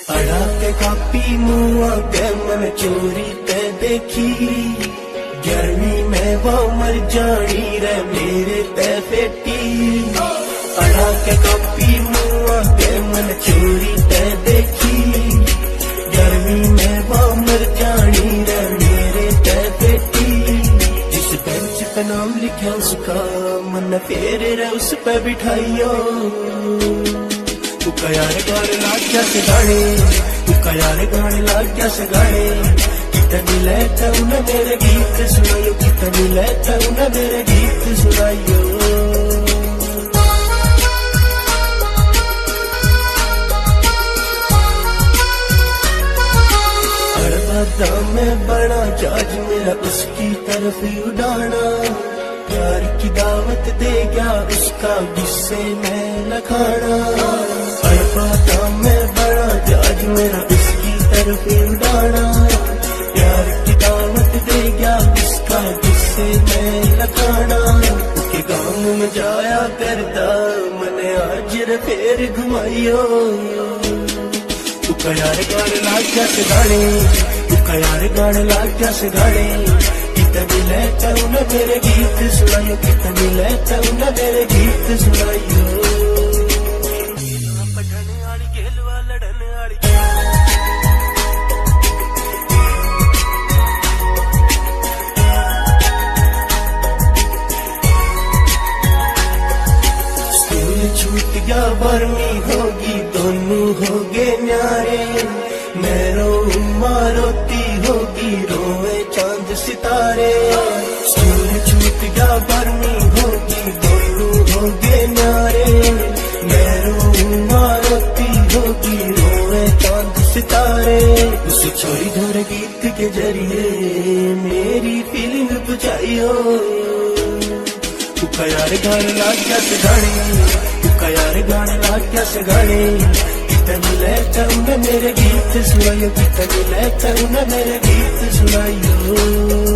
अड़ा के कापी मुआ के मन चोरी ते देखी 11वीं में वो मर जानी रे मेरे ते बेटी। अड़ा के कापी मुआ के मन चोरी ते देखी 11वीं में वो मर जानी रे मेरे ते बेटी। जिस बेंच पे नाम लिखा उसका मन फेरे रे उस पे बिठाइयो। तुका यार गाने लाग गया से गाने, तुका यार गाने लाग गया से गाने। कितनी लेता उन्हें मेरे गीत सुनाइयो, कितनी लेता उन्हें मेरे गीत सुनाइयो। हर बात में बड़ा जज मेरा उसकी तरफ उड़ाना। प्यार की दावत दे गया उसका गुस्से में लखाना। हर बात में बड़ा जज मेरा उसकी तरफ उड़ाना। प्यार की दावत दे गया उसका गुस्से में लखाना। उसके गाँव में जाया करता मैंने आज फेर घुमाइयो। तुका यार गाने लाग गया से गाने, तुका यार गाने लाग गया से गाने। कितनी लेता उन्हें मेरे गीत सुनाइयो, कितनी लेता उन्हें मेरे गीत सुनाइयो। स्कूल छूट गया 12वीं होगी दोनों हो गए न्यारे। मैं रोऊं माँ रोती होगी रोए चांद सितारे। स्कूल छूट गया 12वीं होगी दोनों हो गए न्यारे। मैं रोऊं माँ रोती होगी रोए चांद सितारे। उस छोरी धोरे गीत के जरिए मेरी फीलिंग बुझाइयो। तुका यार गाने लाग गया से गाने, तुका यार गाने लाग गया से गाने। कितनी लेता उन्हें मेरे गीत सुनाइयो, कितनी लेता उन्हें मेरे गीत सुनाइयो।